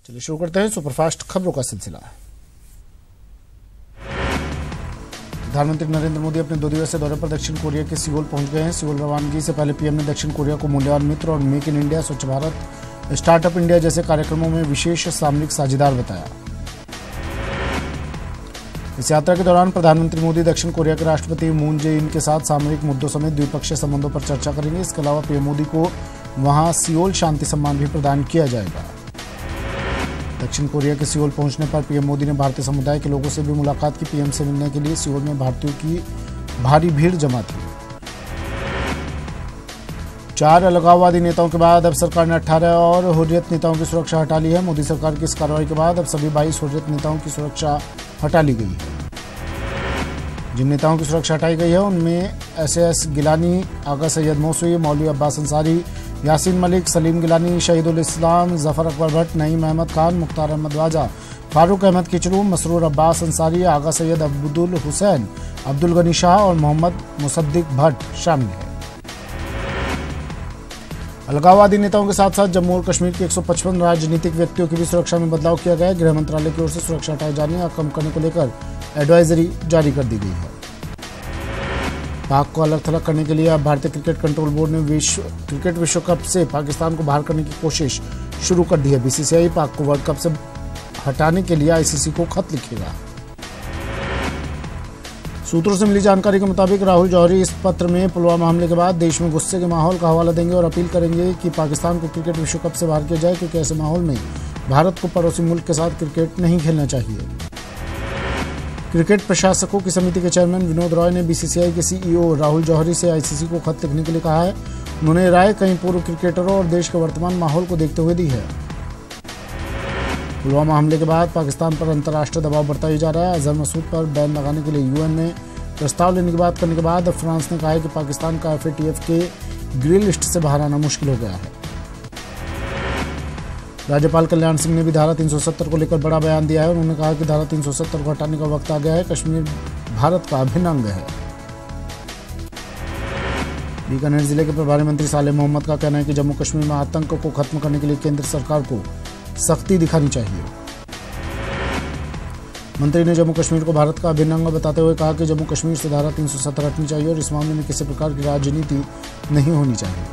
चलिए शुरू करते हैं सुपरफास्ट खबरों का सिलसिला। प्रधानमंत्री नरेंद्र मोदी अपने 2 दिवसीय दौरे पर दक्षिण कोरिया के सियोल पहुंच गए हैं। सियोल रवानगी से पहले पीएम ने दक्षिण कोरिया को मूल्यवान मित्र और मेक इन इंडिया, स्वच्छ भारत, स्टार्टअप इंडिया जैसे कार्यक्रमों में विशेष सामरिक साझेदार बताया। इस यात्रा के दौरान प्रधानमंत्री मोदी दक्षिण कोरिया के राष्ट्रपति मून जे इन के साथ सामरिक मुद्दों समेत द्विपक्षीय संबंधों पर चर्चा करेंगे। इसके अलावा पीएम मोदी को वहां सियोल शांति सम्मान भी प्रदान किया जाएगा। दक्षिण कोरिया के सियोल पहुंचने पर पीएम मोदी ने भारतीय समुदाय के लोगों से भी मुलाकात की। पीएम से मिलने के लिए सियोल में भारतीयों की भारी भीड़ जमा थी। 4 अलगाववादी नेताओं के बाद अब सरकार ने 18 और हुर्रियत नेताओं की सुरक्षा हटा ली है। मोदी सरकार की इस कार्रवाई के बाद अब सभी 22 हुर्रियत नेताओं की सुरक्षा हटा ली गई है। जिन नेताओं की सुरक्षा हटाई गई है उनमें एसएस गिलानी, आगा सैयद मौसूई, मौलवी अब्बास अंसारी, यासीन मलिक, सलीम गिलानी, शहीदुल इस्लाम, जफर अकबर भट्ट, नईम अहमद खान, मुख्तार अहमद वाजा, फारूक अहमद किचलू, मसरूर अब्बास अंसारी, आगा सैयद अब्दुल हुसैन, अब्दुल गनी शाह और मोहम्मद मुसद्दिक भट्ट शामिल हैं। अलगाववादी नेताओं के साथ साथ जम्मू और कश्मीर के 155 राजनीतिक व्यक्तियों की भी सुरक्षा में बदलाव किया गया है। गृह मंत्रालय की ओर से सुरक्षा हटाए जाने या कम करने को लेकर एडवाइजरी जारी कर दी गई है। पाक को अलग थलग करने के लिए अब भारतीय क्रिकेट कंट्रोल बोर्ड ने क्रिकेट विश्व कप से पाकिस्तान को बाहर करने की कोशिश शुरू कर दी है। बीसीसीआई पाक को वर्ल्ड कप से हटाने के लिए आईसीसी को खत लिखेगा। सूत्रों से मिली जानकारी के मुताबिक राहुल जौहरी इस पत्र में पुलवामा हमले के बाद देश में गुस्से के माहौल का हवाला देंगे और अपील करेंगे कि पाकिस्तान को क्रिकेट विश्व कप से बाहर किया जाए, क्योंकि ऐसे माहौल में भारत को पड़ोसी मुल्क के साथ क्रिकेट नहीं खेलना चाहिए। क्रिकेट प्रशासकों की समिति के चेयरमैन विनोद रॉय ने बीसीसीआई के सीईओ राहुल जौहरी से आईसीसी को खत लिखने के लिए कहा है। उन्होंने राय कई पूर्व क्रिकेटरों और देश के वर्तमान माहौल को देखते हुए दी है। पुलवामा हमले के बाद पाकिस्तान पर अंतर्राष्ट्रीय दबाव बढ़ता ही जा रहा है। अजहर मसूद पर बैन लगाने के लिए यूएन में प्रस्ताव लेने की बात करने के बाद फ्रांस ने कहा है कि पाकिस्तान का एफएटीएफ के ग्रे लिस्ट से बाहर आना मुश्किल हो गया है। राज्यपाल कल्याण सिंह ने भी धारा 370 को लेकर बड़ा बयान दिया है। उन्होंने कहा कि धारा 370 को हटाने का वक्त आ गया है। कश्मीर भारत का अभिन्न अंग है। बीकानेर जिले के प्रभारी मंत्री सालेह मोहम्मद का कहना है कि जम्मू कश्मीर में आतंक को खत्म करने के लिए केंद्र सरकार को सख्ती दिखानी चाहिए। मंत्री ने जम्मू कश्मीर को भारत का अभिन्न अंग बताते हुए कहा कि जम्मू कश्मीर से धारा 370 हटनी चाहिए और इस मामले में किसी प्रकार की राजनीति नहीं होनी चाहिए।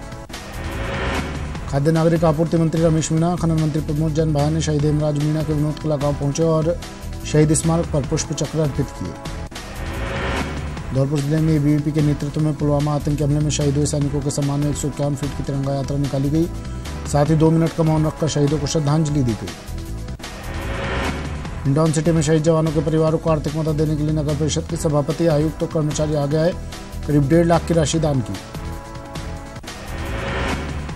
खाद्य नागरिक आपूर्ति मंत्री रमेश मीणा, खनन मंत्री प्रमोद जैन भाया ने शहीद हेमराज मीणा के विनोद किला गांव पहुंचे और शहीद स्मारक पर पुष्प चक्र अर्पित किए। धौलपुर जिले में एबीवीपी के नेतृत्व में पुलवामा आतंकी हमले में शहीद हुए सैनिकों के सम्मान में 151 फीट की तिरंगा यात्रा निकाली गई। साथ ही 2 मिनट का मौन रखकर शहीदों को श्रद्धांजलि दी गई। हिंडौन सिटी में शहीद जवानों के परिवारों को आर्थिक मदद देने के लिए नगर परिषद के सभापति, आयुक्त और कर्मचारी आगे आए। करीब 1.5 लाख की राशि दान की।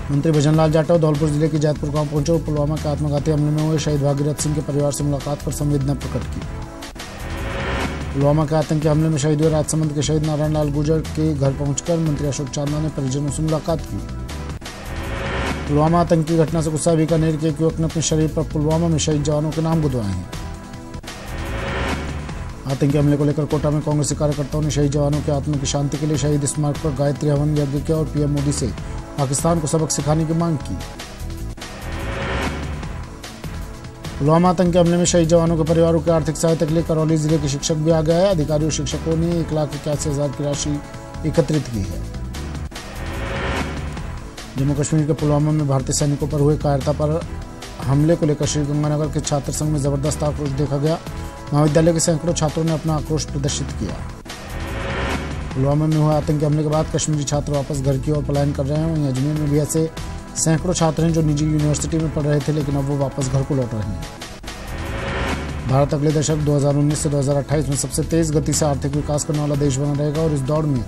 मंत्री भजनलाल जाटव धौलपुर जिले के जैतपुर गांव पहुंचे और पुलवामा के आत्मघाती हमले में हुए शहीद भागीरथ सिंह के परिवार से मुलाकात कर संवेदना प्रकट की। पुलवामा के आतंकी हमले में शहीद हुए राजसमंद के शहीद नारायण लाल गुर्जर के घर पहुंचकर मंत्री अशोक चांदना ने परिजनों से मुलाकात की। पुलवामा आतंकी घटना से गुस्सा बीकानेर के एक युवक ने अपने शरीर पर पुलवामा में शहीद जवानों के नाम गुदवाए हैं। आतंकी हमले को लेकर कोटा में कांग्रेसी कार्यकर्ताओं ने शहीद जवानों की आत्मा की शांति के लिए शहीद स्मारक पर गायत्री हवन यज्ञ किया और पीएम मोदी से पाकिस्तान को सबक सिखाने की मांग की। पुलवामा आतंकी हमले में शहीद जवानों के परिवारों की आर्थिक सहायता के लिए करौली जिले के शिक्षक भी आ गए हैं। अधिकारियों और शिक्षकों ने 1,81,000 की राशि एकत्रित की है। जम्मू कश्मीर के पुलवामा में भारतीय सैनिकों पर हुए कायरता पर हमले को लेकर श्रीगंगानगर के छात्र संघ में जबरदस्त आक्रोश देखा गया। महाविद्यालय के सैकड़ों छात्रों ने अपना आक्रोश प्रदर्शित किया। पुलवामा में हुए आतंकी हमले के बाद कश्मीरी छात्र वापस घर की ओर पलायन कर रहे हैं। वहीं अजमेर में भी ऐसे सैकड़ों छात्र हैं जो निजी यूनिवर्सिटी में पढ़ रहे थे, लेकिन अब वो वापस घर को लौट रहे हैं। भारत अगले दशक 2019 से 2028 में सबसे तेज गति से आर्थिक विकास करने वाला देश बना रहेगा और इस दौड़ में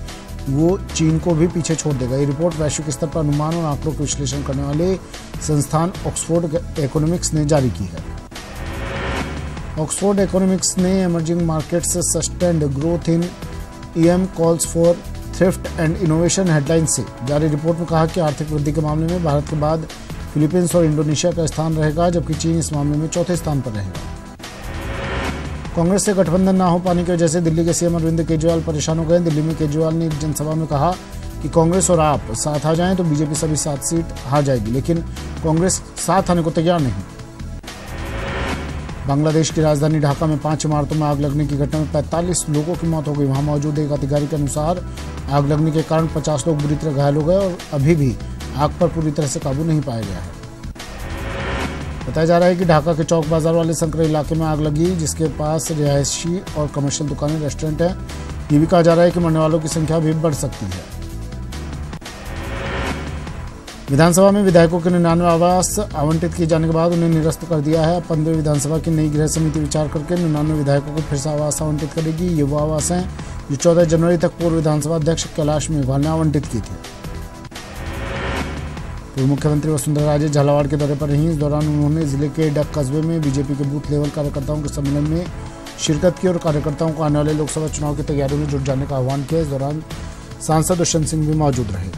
वो चीन को भी पीछे छोड़ देगा। ये रिपोर्ट वैश्विक स्तर पर अनुमान और आंकड़ों का विश्लेषण करने वाले संस्थान ऑक्सफोर्ड इकोनॉमिक्स ने जारी की है। ऑक्सफोर्ड इकोनॉमिक्स ने emerging markets sustained growth in EM calls for thrift and innovation headline से जारी रिपोर्ट में कहा कि आर्थिक वृद्धि के मामले में भारत के बाद फिलीपींस और इंडोनेशिया का स्थान रहेगा, जबकि चीन इस मामले में चौथे स्थान पर रहेगा। कांग्रेस से गठबंधन न हो पाने की वजह से दिल्ली के सीएम अरविंद केजरीवाल परेशान हो गए। दिल्ली में केजरीवाल ने एक जनसभा में कहा कि कांग्रेस और आप साथ आ जाएं तो बीजेपी सभी 7 सीट हार जाएगी, लेकिन कांग्रेस साथ आने को तैयार नहीं। बांग्लादेश की राजधानी ढाका में 5 इमारतों में आग लगने की घटना में 45 लोगों की मौत हो गई। वहां मौजूद एक अधिकारी के अनुसार आग लगने के कारण 50 लोग बुरी तरह घायल हो गए और अभी भी आग पर पूरी तरह से काबू नहीं पाया गया है। बताया जा रहा है कि ढाका के चौक बाजार वाले संकरा इलाके में आग लगी, जिसके पास रिहायशी और कमर्शियल दुकानें, रेस्टोरेंट हैं। ये भी कहा जा रहा है कि मरने वालों की संख्या भी बढ़ सकती है। विधानसभा में विधायकों के 99 आवास आवंटित किए जाने के बाद उन्हें निरस्त कर दिया है। 15वीं विधानसभा की नई गृह समिति विचार करके 99 विधायकों को फिर से आवास आवंटित करेगी। ये वो आवास हैं जो 14 जनवरी तक पूर्व विधानसभा अध्यक्ष कैलाश मेघवाल ने आवंटित की थी। पूर्व मुख्यमंत्री वसुंधरा राजे झालावाड़ के दौरे पर रहीं। इस दौरान उन्होंने जिले के डक कस्बे में बीजेपी के बूथ लेवल कार्यकर्ताओं के सम्मेलन में शिरकत की और कार्यकर्ताओं को आने वाले लोकसभा चुनाव की तैयारियों में जुट जाने का आह्वान किया। इस दौरान सांसद दुष्यंत सिंह भी मौजूद रहे।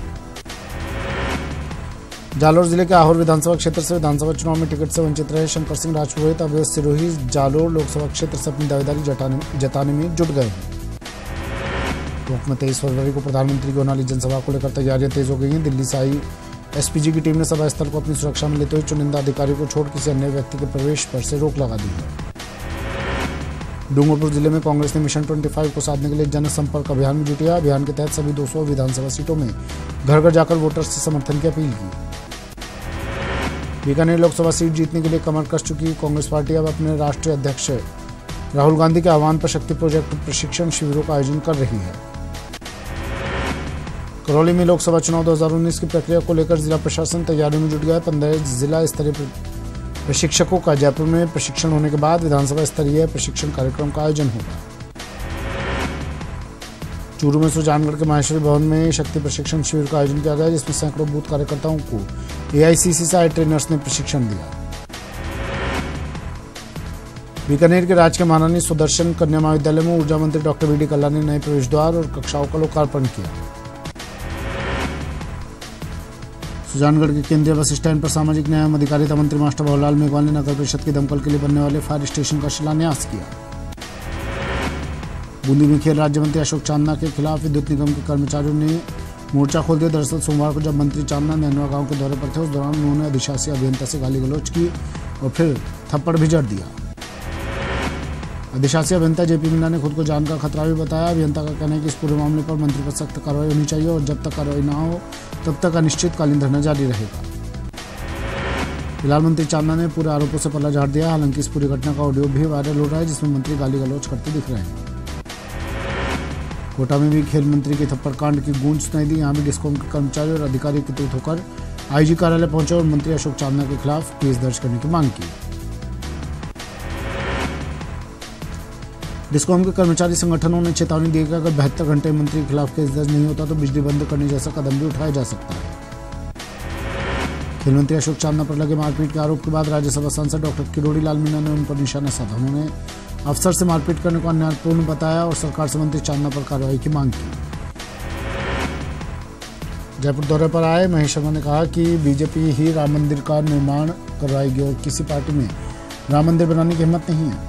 जालोर जिले के आहोर विधानसभा क्षेत्र से विधानसभा चुनाव में टिकट से वंचित रहे शंकर सिंह राजपुरोहित अब सिरोही जालोर लोकसभा क्षेत्र से अपनी दावेदारी जताने में जुट गए हैं। टोंक में 23 फरवरी को प्रधानमंत्री की होने वाली जनसभा को लेकर तैयारियां तेज हो गई हैं। दिल्ली से आई एसपीजी की टीम ने सभा स्थल को अपनी सुरक्षा में लेते हुए चुनिंदा अधिकारियों को छोड़ किसी अन्य व्यक्ति के प्रवेश पर से रोक लगा दी है। डूंगरपुर जिले में कांग्रेस ने मिशन 25 को साधने के लिए जनसंपर्क अभियान में जुटी है। अभियान के तहत सभी 200 विधानसभा सीटों में घर घर जाकर वोटर्स से समर्थन की अपील की। बीकानेर लोकसभा सीट जीतने के लिए कमर कस चुकी कांग्रेस पार्टी अब अपने राष्ट्रीय अध्यक्ष राहुल गांधी के आह्वान पर शक्ति प्रोजेक्ट प्रशिक्षण शिविरों का आयोजन कर रही है। करौली में लोकसभा चुनाव 2019 की प्रक्रिया को लेकर जिला प्रशासन तैयारियों में जुट गया है। 15 जिला स्तरीय प्रशिक्षकों का जयपुर में प्रशिक्षण होने के बाद विधानसभा स्तरीय प्रशिक्षण कार्यक्रम का आयोजन होगा। चूरू में सुजानगढ़ के माहेश्वरी भवन में शक्ति प्रशिक्षण शिविर का आयोजन किया गया, जिसमें सैकड़ों बूथ कार्यकर्ताओं को एआईसीसी से आए ट्रेनर्स ने प्रशिक्षण दिया। बीकानेर के राजकीय महारानी सुदर्शन कन्या महाविद्यालय में ऊर्जा मंत्री डॉक्टर वीडी कल्ला ने नए प्रवेश द्वार और कक्षाओं का लोकार्पण किया। सुजानगढ़ के केंद्रीय बस स्टैंड पर सामाजिक न्याय एवं अधिकारिता मंत्री मास्टर भवरलाल मेघवाल ने नगर परिषद के दमकल के लिए बनने वाले फायर स्टेशन का शिलान्यास किया। बूंदी में खेल राज्य मंत्री अशोक चांदना के खिलाफ विद्युत निगम के कर्मचारियों ने मोर्चा खोल दिया। दरअसल सोमवार को जब मंत्री चांदना नैनवा गांव के दौरे पर थे, उस दौरान उन्होंने अधिशासी अभियंता से गाली गलौज की और फिर थप्पड़ भी जड़ दिया। अधिशासी अभियंता जेपी मीणा ने खुद को जान का खतरा भी बताया। अभियंता का कहना है कि इस पूरे मामले पर मंत्री पर सख्त कार्रवाई होनी चाहिए और जब तक कार्रवाई न हो तब तक अनिश्चितकालीन धरना जारी रहेगा। फिलहाल मंत्री चांदना ने पूरे आरोपों से पल्ला झाड़ दिया। हालांकि इस पूरी घटना का ऑडियो भी वायरल हो रहा है, जिसमें मंत्री गाली गलौज करते दिख रहे हैं। कोटा में भी खेल मंत्री के थप्पड़ कांड की गूंज सुनाई दी। यहाँ भी डिस्कॉम के कर्मचारी और अधिकारी एकत्रित होकर आईजी कार्यालय पहुंचे और मंत्री अशोक चांदना के खिलाफ केस दर्ज करने की मांग की। डिस्कॉम के कर्मचारी संगठनों ने चेतावनी दी कि अगर 72 घंटे मंत्री के खिलाफ केस दर्ज नहीं होता तो बिजली बंद करने जैसा कदम भी उठाया जा सकता है। खेल मंत्री अशोक चांदना पर लगे मारपीट के आरोप के बाद राज्यसभा सांसद डॉक्टर किरोड़ी लाल मीणा ने उन पर निशाना साधा। उन्होंने अफसर से मारपीट करने को अन्यायपूर्ण बताया और सरकार से मंत्री चांदना पर कार्रवाई की मांग की। जयपुर दौरे पर आए महेश शर्मा ने कहा कि बीजेपी ही राम मंदिर का निर्माण करवाएगी और किसी पार्टी में राम मंदिर बनाने की हिम्मत नहीं है।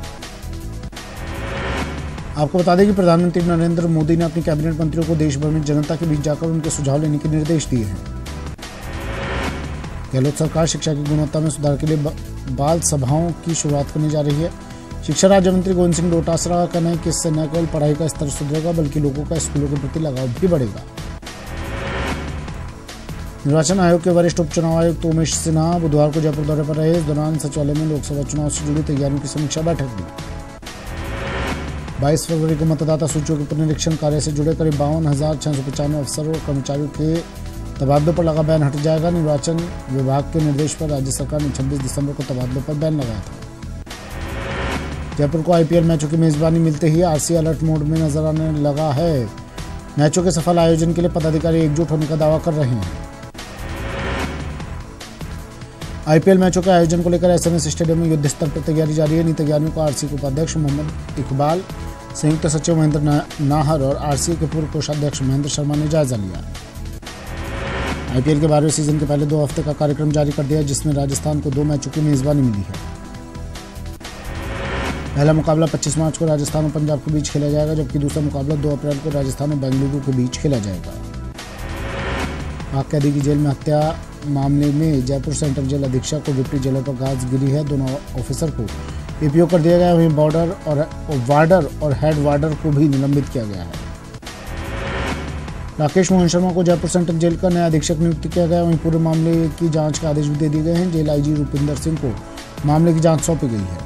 आपको बता दें कि प्रधानमंत्री नरेंद्र मोदी ने अपने कैबिनेट मंत्रियों को देश भर में जनता के बीच जाकर उनके सुझाव लेने के निर्देश दिए हैं। गहलोत सरकार शिक्षा की गुणवत्ता में सुधार के लिए बाल सभाओं की शुरुआत करने जा रही है। शिक्षा राज्य मंत्री गोविंद सिंह डोटासरा का कहना है कि इससे न केवल पढ़ाई का स्तर सुधरेगा बल्कि लोगों का स्कूलों के प्रति लगाव भी बढ़ेगा। निर्वाचन आयोग के वरिष्ठ उप चुनाव आयुक्त उमेश सिन्हा बुधवार को जयपुर दौरे पर रहे। इस दौरान सचिवालय में लोकसभा चुनाव से जुड़ी तैयारियों की समीक्षा बैठक हुई। 22 फरवरी को मतदाता सूचियों के पुनरीक्षण कार्य से जुड़े करीब 52,695 अफसरों और कर्मचारियों के तबादलों पर लगा बैन हट जाएगा। निर्वाचन विभाग के निर्देश पर राज्य सरकार ने 26 दिसंबर को तबादलों पर बैन लगाया था। जयपुर को आईपीएल मैचों की मेजबानी मिलते ही आरसी अलर्ट मोड में नजर आने लगा है। मैचों के सफल आयोजन के लिए पदाधिकारी एकजुट होने का दावा कर रहे हैं। आईपीएल मैचों के आयोजन को लेकर एसएमएस स्टेडियम में युद्ध स्तर पर तैयारी जारी है। इन तैयारियों को आरसी के उपाध्यक्ष मोहम्मद इकबाल, संयुक्त सचिव महेंद्र नाहर और आरसी के पूर्व कोषाध्यक्ष महेंद्र शर्मा ने जायजा लिया। आईपीएल के 12वें सीजन के पहले 2 हफ्ते का कार्यक्रम जारी कर दिया, जिसमें राजस्थान को 2 मैचों की मेजबानी मिली है। पहला मुकाबला 25 मार्च को राजस्थान और पंजाब के बीच खेला जाएगा, जबकि दूसरा मुकाबला 2 अप्रैल को राजस्थान और बेंगलुरु के बीच खेला जाएगा। पाक कैदी की जेल में हत्या मामले में जयपुर सेंट्रल जेल अधीक्षक को डिप्टी जेलर पर गाज गिरी है। दोनों ऑफिसर को एपीओ कर दिया गया। वहीं वार्डर और हेड वार्डर को भी निलंबित किया गया है। राकेश मोहन शर्मा को जयपुर सेंट्रल जेल का नया अधीक्षक नियुक्त किया गया। वहीं पूरे मामले की जांच के आदेश भी दे दिए गए हैं। जेल आईजी रुपिंदर सिंह को मामले की जांच सौंपी गई है।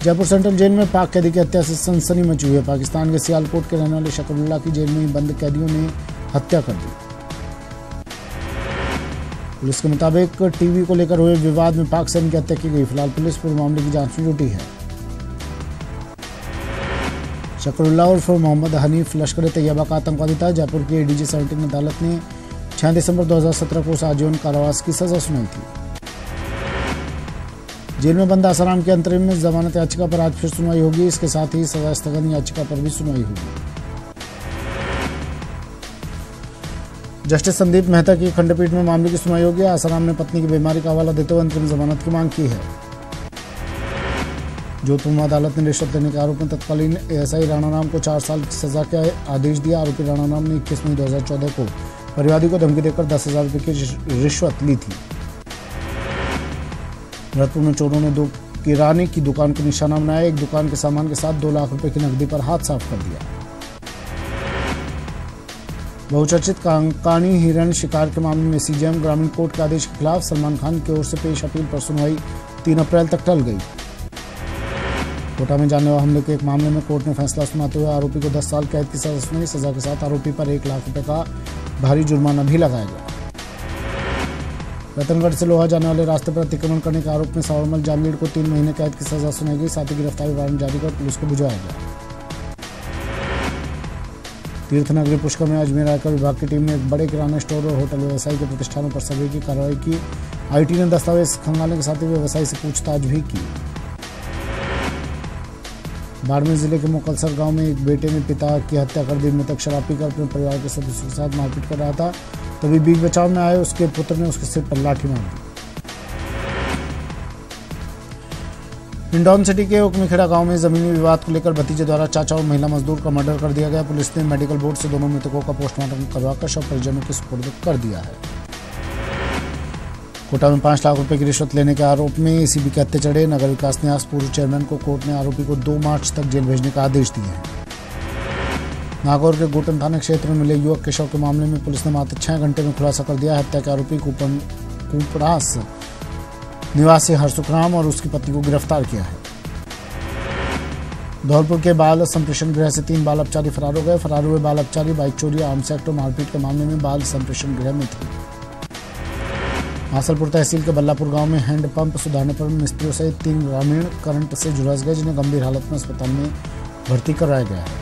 जयपुर सेंट्रल जेल में पाक कैदी की हत्या से सनसनी मची हुई है। पाकिस्तान के सियालकोट के रहने वाले शकरुल्लाह की जेल में बंद कैदियों ने हत्या कर दी। पुलिस के मुताबिक टीवी को लेकर हुए विवाद में पाक सैनिक की हत्या की गई। फिलहाल पुलिस पूरे मामले की जांच में जुटी है। शकरुल्लाह उर्फ मोहम्मद हनीफ लश्कर तैयबा का आतंकवादी था। जयपुर की एडीजे 17 अदालत ने 6 दिसंबर 2017 को उसे आजीवन कारावास की सजा सुनाई थी। जेल में बंद आसाराम के अंतरिम में जमानत याचिका पर आज फिर सुनवाई होगी। इसके साथ ही सजा स्थगन याचिका पर भी सुनवाई होगी। जस्टिस संदीप मेहता की खंडपीठ में मामले की सुनवाई होगी। आसाराम ने पत्नी की बीमारी का हवाला देते हुए अंतरिम जमानत की मांग की है। जोधपुर में अदालत ने रिश्वत लेने के आरोप में तत्कालीन एएसआई राणा नाम को 4 साल की सजा का आदेश दिया। आरोपी राणा नाम ने 21 मई 2014 को परिवादी को धमकी देकर 10,000 रुपये की रिश्वत ली थी। भरतपुर में चोरों ने 2 किराने की दुकान को निशाना बनाया। एक दुकान के सामान के साथ 2 लाख रुपए की नकदी पर हाथ साफ कर दिया। बहुचर्चित कांकाणी हिरण शिकार के मामले में सीजेएम ग्रामीण कोर्ट के आदेश के खिलाफ सलमान खान की ओर से पेश अपील पर सुनवाई 3 अप्रैल तक टल गई। कोटा में जानलेवा हमले के एक मामले में कोर्ट ने फैसला सुनाते हुए आरोपी को 10 साल कैद की सजा सुनाई। सजा के साथ आरोपी पर 1 लाख रुपए का भारी जुर्माना भी लगाया गया। रतनगढ़ से लोहा जाने वाले रास्ते पर अतिक्रमण करने के आरोप में सावरमल जामगीर को 3 महीने कैद की सजा सुनाई गई। साथ ही गिरफ्तारी वारंट जारी कर पुलिस को भिजवाया गया। तीर्थनगरी पुष्कर में अजमेर आयकर विभाग की टीम ने एक बड़े किराना स्टोर और होटल व्यवसायी के प्रतिष्ठानों पर सर्वे की कार्रवाई की। आईटी ने दस्तावेज खंगालने के साथ ही व्यवसायी से पूछताछ भी की। बाड़मेर जिले के मोकलसर गांव में एक बेटे ने पिता की हत्या कर दी। मृतक शराब पीकर अपने परिवार के सदस्यों के साथ मारपीट कर रहा था। तभी बीच बचाव में आए उसके पुत्र ने उसके सिर पर लाठी मार दी। हिंडौन सिटी के उकमीखेड़ा गांव में जमीनी विवाद को लेकर भतीजे द्वारा चाचा और महिला मजदूर का मर्डर कर दिया गया। पुलिस ने मेडिकल बोर्ड से दोनों मृतकों का पोस्टमार्टम करवाकर शव परिजनों के सुपुर्द कर दिया है। कोटा में 5 लाख रुपए की रिश्वत लेने के आरोप में एसीबी के हत्थे चढ़े नगर विकास न्यास पूर्व चेयरमैन को कोर्ट ने आरोपी को 2 मार्च तक जेल भेजने का आदेश दिए हैं। नागौर के गोटन थाना क्षेत्र में मिले युवक के शव के मामले में पुलिस ने मात्र 6 घंटे में खुलासा कर दिया। हत्या के आरोपी कुपड़ास निवासी हरसुखराम और उसकी पत्नी को गिरफ्तार किया है। धौलपुर के बाल संप्रेषण गृह से 3 बाल अपचारी फरार हो गए। फरार हुए बाल अपचारी बाइक चोरी, आर्म्स एक्ट और मारपीट के मामले में बाल संप्रेषण गृह में थे। हासलपुर तहसील के बल्लापुर गांव में हैंडपंप सुधारने पर मिस्त्रियों सहित 3 ग्रामीण करंट से झुलस गए, जिन्हें गंभीर हालत में अस्पताल में भर्ती कराया गया है।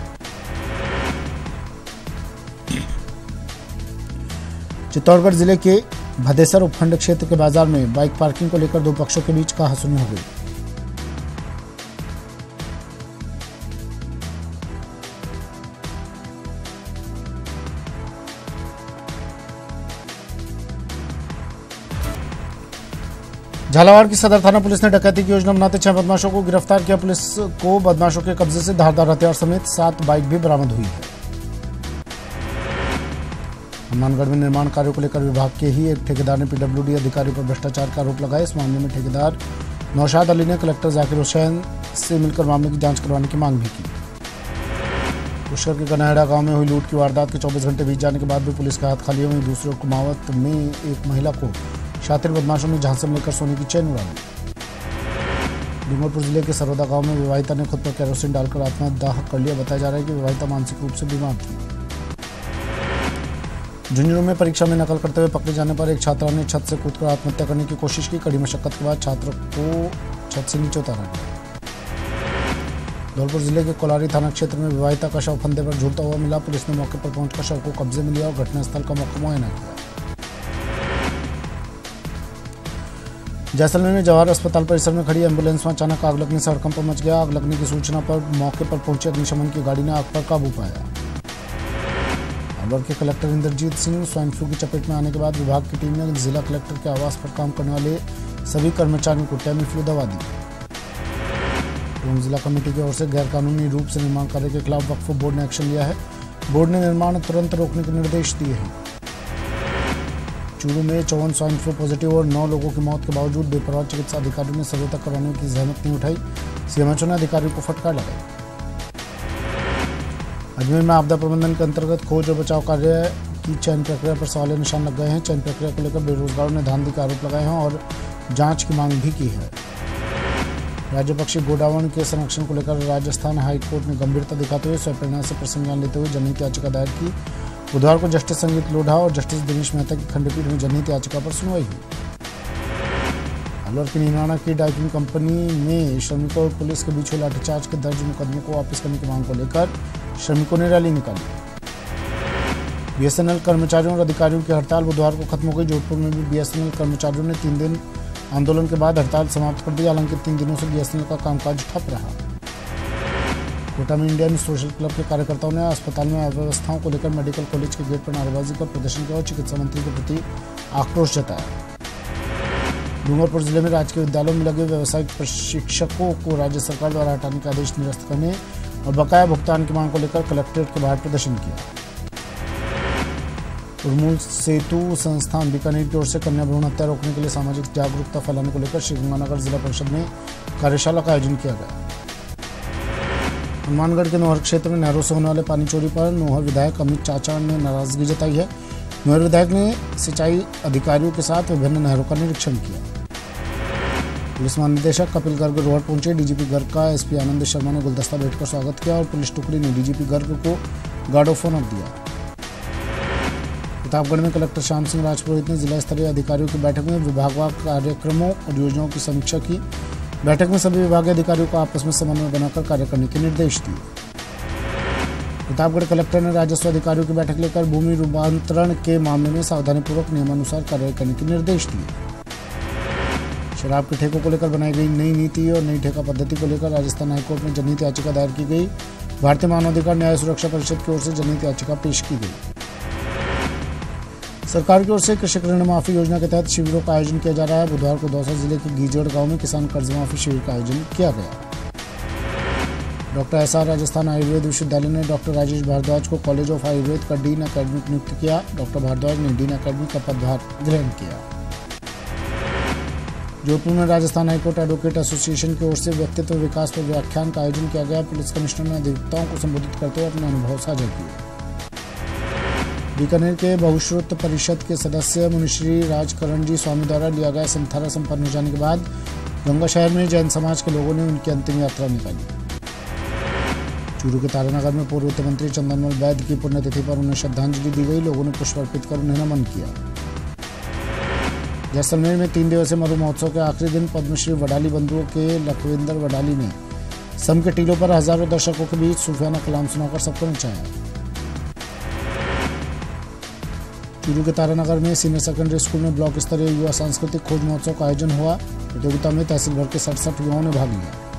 चित्तौड़गढ़ जिले के भदेसर उपखंड क्षेत्र के बाजार में बाइक पार्किंग को लेकर 2 पक्षों के बीच कहासुनी हो गई। झालावाड़ की सदर थाना पुलिस ने डकैती की योजना बनाते 6 बदमाशों को गिरफ्तार किया। पुलिस को बदमाशों के कब्जे से धारदार हथियार समेत 7 बाइक भी बरामद हुई है। हनुमानगढ़ में निर्माण कार्यों को लेकर विभाग के ही एक ठेकेदार ने पीडब्ल्यूडी अधिकारियों पर भ्रष्टाचार का आरोप लगाया। इस मामले में ठेकेदार नौशाद अली ने कलेक्टर जाकिर हुसैन से मिलकर मामले की जांच करवाने की मांग भी की। पुष्कर के गनाहेड़ा गांव में हुई लूट की वारदात के 24 घंटे बीत जाने के बाद भी पुलिस के हाथ खाली हुई। दूसरे कुमावत में एक महिला को शातिर बदमाशों ने झांसे में लेकर सोने की चेन उड़ा दी। डूंगरपुर जिले के सरोदा गांव में विवाहिता ने खुद पर केरोसिन डालकर आत्मदाह कर लिया। बताया जा रहा है कि विवाहिता मानसिक रूप से बीमार थी। झुंझुनू में परीक्षा में नकल करते हुए पकड़े जाने पर एक छात्रा ने छत से कूदकर आत्महत्या करने की कोशिश की। कड़ी मशक्कत के बाद छात्र को छत से नीचे उतारा गया। धौलपुर जिले के कोलारी थाना क्षेत्र में विवाहिता का शव फंदे पर झूलता हुआ मिला। पुलिस ने मौके पर पहुंचकर शव को कब्जे में लिया और घटनास्थल का मौका मुआयना किया। जैसलमेर में जवाहर अस्पताल परिसर में खड़ी एम्बुलेंस में अचानक आग लगने से हड़कंप मच गया। आग लगने की सूचना पर मौके पर पहुंचे अग्निशमन की गाड़ी ने आग पर काबू पाया। अलवर के collector Indrajit Singh swine flu की चपेट में आने के बाद विभाग की टीम ने जिला कलेक्टर के आवास पर काम करने वाले सभी कर्मचारियों को टेमीफ्लू दवा दी। जिला कमेटी की ओर से गैरकानूनी रूप से निर्माण कार्य के खिलाफ वक्फ बोर्ड ने एक्शन लिया है। बोर्ड ने निर्माण तुरंत रोकने के निर्देश दिए हैं। चूरू में 54 स्वाइन फ्लू पॉजिटिव और 9 लोगों की मौत के बावजूद बेपरवाह चिकित्सा अधिकारियों ने सर्वे तक करवाने की जहमत नहीं उठाई। सीएमएचओ ने अधिकारियों को फटकार लगाई। अजमेर में आपदा प्रबंधन के अंतर्गत खोज और बचाव कार्य की चयन प्रक्रिया पर सवालिया निशान लग गए हैं। चयन प्रक्रिया को लेकर बेरोजगारों ने धांधली के आरोप लगाए हैं और जांच की मांग भी की है। राज्य पक्षी गोडावण के संरक्षण को लेकर राजस्थान हाईकोर्ट ने गंभीरता दिखाते हुए स्वप्रेरणा से प्रसंज्ञान लेते हुए जनहित याचिका दायर की। बुधवार को जस्टिस संगीत लोढ़ा और जस्टिस दिनेश मेहता की खंडपीठ में जनहित याचिका पर सुनवाई हुई। अलवर की नीनाना की डाइकिंग कंपनी में श्रमिकों और पुलिस के बीच हुए लाठीचार्ज के दर्ज मुकदमों को वापस करने की मांग को लेकर श्रमिकों ने रैली निकाली। बीएसएनएल कर्मचारियों और अधिकारियों की हड़ताल बुधवार को खत्म हो गई। जोधपुर में भी बीएसएनएल कर्मचारियों ने 3 दिन आंदोलन के बाद हड़ताल समाप्त कर दी। हालांकि 3 दिनों से बीएसएनएल का कामकाज ठप रहा। कोटा में इंडियन सोशल क्लब के कार्यकर्ताओं ने अस्पताल में अव्यवस्थाओं को लेकर मेडिकल कॉलेज के गेट पर नारेबाजी कर प्रदर्शन किया और चिकित्सा मंत्री के प्रति आक्रोश जताया। डूंगरपुर जिले में राजकीय विद्यालयों में लगे व्यावसायिक प्रशिक्षकों को राज्य सरकार द्वारा हटाने का आदेश निरस्त करने और बकाया भुगतान की मांग को लेकर कलेक्ट्रेट के बाहर प्रदर्शन किया। उर्मूल सेतु संस्थान बीकानेर की ओर से कन्या भ्रूण हत्या रोकने के लिए सामाजिक जागरूकता फैलाने को लेकर श्रीगंगानगर जिला परिषद में कार्यशाला का आयोजन किया गया। हनुमानगढ़ के नोहर क्षेत्र में नहरों से होने वाले पानी चोरी पर नोहर विधायक अमित चाचा ने नाराजगी जताई है। नोहर विधायक ने सिंचाई अधिकारियों के साथ विभिन्न नहरों का निरीक्षण किया। पुलिस महानिदेशक कपिल गर्ग रोहट पहुंचे। डीजीपी गर्ग का एसपी आनंद शर्मा ने गुलदस्ता भेंटकर स्वागत किया और पुलिस टुकड़ी ने डीजीपी गर्ग को गार्ड ऑफ ऑनर दिया। प्रतापगढ़ में कलेक्टर श्याम सिंह राजपुरोहित ने जिला स्तरीय अधिकारियों की बैठक में विभागवार कार्यक्रमों और योजनाओं की समीक्षा की। बैठक में सभी विभागीय अधिकारियों को आपस में समन्वय बनाकर कार्य करने के निर्देश दिए। प्रतापगढ़ कलेक्टर ने राजस्व अधिकारियों की बैठक लेकर भूमि रूपांतरण के मामले में सावधानीपूर्वक नियमानुसार कार्रवाई करने के निर्देश दिए। शराब के ठेकों को लेकर बनाई गई नई नीति और नई ठेका पद्धति को लेकर राजस्थान हाईकोर्ट में जनहित याचिका दायर की गई। भारतीय मानवाधिकार न्याय सुरक्षा परिषद की ओर से जनहित याचिका पेश की गई। सरकार की ओर से कृषक ऋण माफी योजना के तहत शिविरों का आयोजन किया जा रहा है। बुधवार को दौसा जिले के गीजड़ गांव में किसान कर्ज माफी शिविर का आयोजन किया गया। डॉक्टर एसआर राजस्थान आयुर्वेद विश्वविद्यालय ने डॉक्टर राजेश भारद्वाज को कॉलेज ऑफ आयुर्वेद का डीन अकेडमिक नियुक्त किया। डॉक्टर भारद्वाज ने डीन अकेडमी का पदभार ग्रहण किया। जोधपुर में राजस्थान हाईकोर्ट एडवोकेट एसोसिएशन की ओर से व्यक्तित्व विकास पर व्याख्यान का आयोजन किया गया। पुलिस कमिश्नर ने अधिवक्ताओं को संबोधित करते हुए अपने अनुभव साझा किए। बीकानेर के बहुश्रुत परिषद के सदस्य मुनिश्री राजकरण जी स्वामी द्वारा लिया गया संथारा संपन्न हो जाने के बाद गंगा शहर में जैन समाज के लोगों ने उनकी अंतिम यात्रा निकाली। चूरू के तारानगर में पूर्व वित्त मंत्री चंदनलाल वैद्य की पुण्यतिथि पर उन्हें श्रद्धांजलि दी गई। लोगों ने पुष्प अर्पित कर उन्हें नमन किया। जैसलमेर में 3 दिवसीय मरु महोत्सव के आखिरी दिन पद्मश्री वडाली बंधुओं के लखविंदर वडाली ने सम के टीलों पर हजारों दर्शकों के बीच सूफियाना कलाम सुनाकर सबको नचाया। चूरू के तारानगर में सीनियर सेकेंडरी स्कूल में ब्लॉक स्तरीय युवा सांस्कृतिक खोज महोत्सव का आयोजन हुआ। प्रतियोगिता में तहसील भर के 67 युवाओं ने भाग लिया।